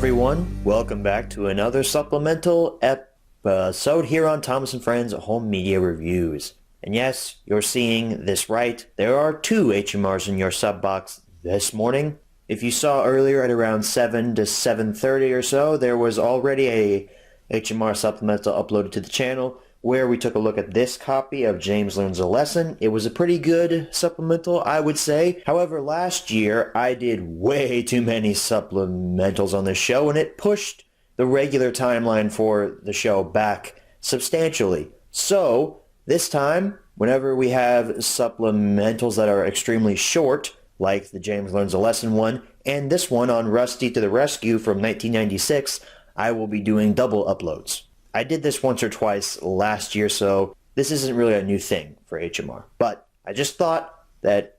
everyone, welcome back to another supplemental episode here on Thomas & Friends Home Media Reviews. And yes, you're seeing this right, there are two HMRs in your sub box this morning. If you saw earlier at around 7 to 7:30 or so, there was already a HMR supplemental uploaded to the channel where we took a look at this copy of James Learns a Lesson. It was a pretty good supplemental, I would say. However, last year I did way too many supplementals on this show, and it pushed the regular timeline for the show back substantially. So, this time, whenever we have supplementals that are extremely short, like the James Learns a Lesson one, and this one on Rusty to the Rescue from 1996, I will be doing double uploads. I did this once or twice last year, so this isn't really a new thing for HMR. But I just thought that,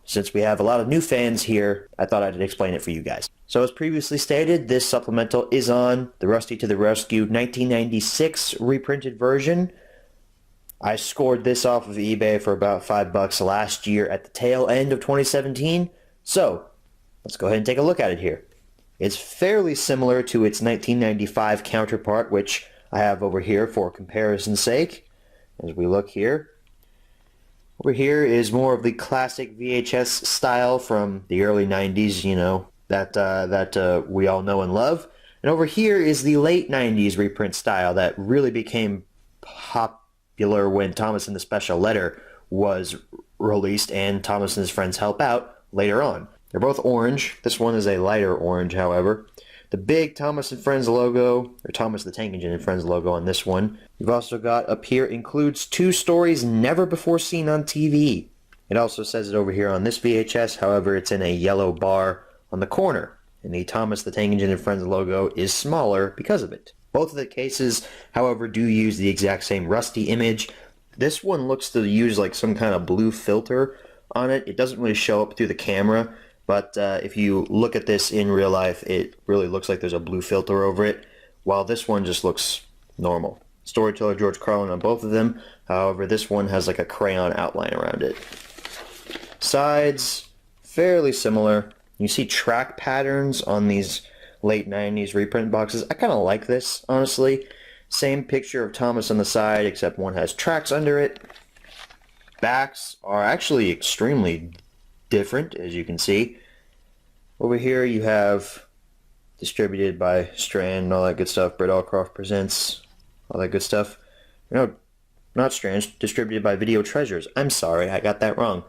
since we have a lot of new fans here, I thought I'd explain it for you guys. So as previously stated, this supplemental is on the Rusty to the Rescue 1996 reprinted version. I scored this off of eBay for about $5 last year at the tail end of 2017. So let's go ahead and take a look at it here. It's fairly similar to its 1995 counterpart, which I have over here for comparison's sake. As we look here, over here is more of the classic VHS style from the early 90s, that we all know and love. And over here is the late 90s reprint style that really became popular when Thomas and the Special Letter was released and Thomas and his friends help out later on. They're both orange. This one is a lighter orange, however. The big Thomas & Friends logo, or Thomas the Tank Engine and Friends logo on this one. You've also got up here, includes 2 stories never before seen on TV. It also says it over here on this VHS, however it's in a yellow bar on the corner. And the Thomas the Tank Engine and Friends logo is smaller because of it. Both of the cases, however, do use the exact same Rusty image. This one looks to use like some kind of blue filter on it. It doesn't really show up through the camera. But if you look at this in real life, it really looks like there's a blue filter over it, while this one just looks normal. Storyteller George Carlin on both of them, however this one has like a crayon outline around it. Sides, fairly similar. You see track patterns on these late 90s reprint boxes. I kind of like this, honestly. Same picture of Thomas on the side, except one has tracks under it. Backs are actually extremely different, as you can see. Over here you have distributed by Strand and all that good stuff. Britt Allcroft Presents, all that good stuff. No, not Strand, distributed by Video Treasures. I'm sorry, I got that wrong.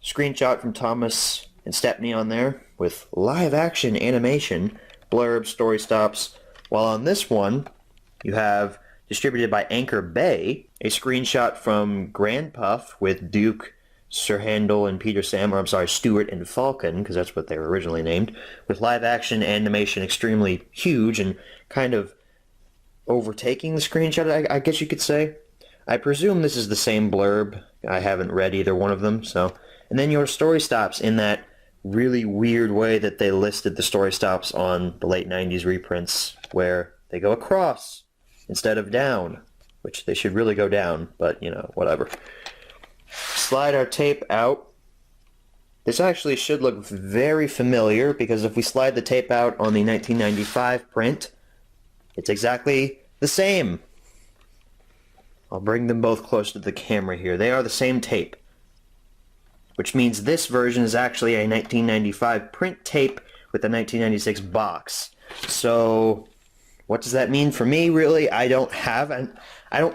Screenshot from Thomas and Stepney on there with live action animation, blurbs, story stops. While on this one you have distributed by Anchor Bay, a screenshot from Grand Puff with Duke, Sir Handel and Peter Sam, or I'm sorry, Stuart and Falcon, because that's what they were originally named, with live action animation extremely huge and kind of overtaking the screenshot, I guess you could say. I presume this is the same blurb. I haven't read either one of them, so. And then your story stops in that really weird way that they listed the story stops on the late 90s reprints, where they go across instead of down, which they should really go down, but, whatever. Slide our tape out. This actually should look very familiar because if we slide the tape out on the 1995 print, it's exactly the same. I'll bring them both close to the camera here. They are the same tape, which means this version is actually a 1995 print tape with a 1996 box. So what does that mean for me, really? I don't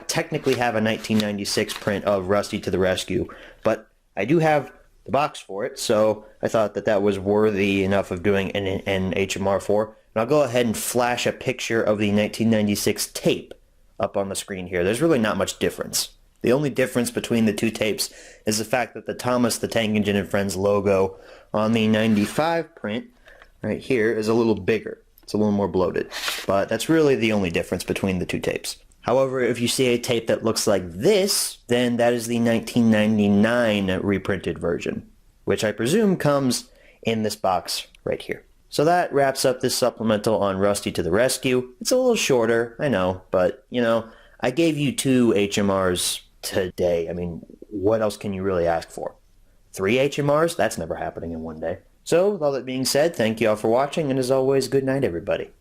technically have a 1996 print of Rusty to the Rescue, but I do have the box for it, so I thought that that was worthy enough of doing an HMR for. And I'll go ahead and flash a picture of the 1996 tape up on the screen here. There's really not much difference. The only difference between the two tapes is the fact that the Thomas the Tank Engine and Friends logo on the 95 print right here is a little bigger. It's a little more bloated, but that's really the only difference between the two tapes. However, if you see a tape that looks like this, then that is the 1999 reprinted version, which I presume comes in this box right here. So that wraps up this supplemental on Rusty to the Rescue. It's a little shorter, I know, but, I gave you 2 HMRs today. I mean, what else can you really ask for? 3 HMRs? That's never happening in one day. So, with all that being said, thank you all for watching, and as always, good night, everybody.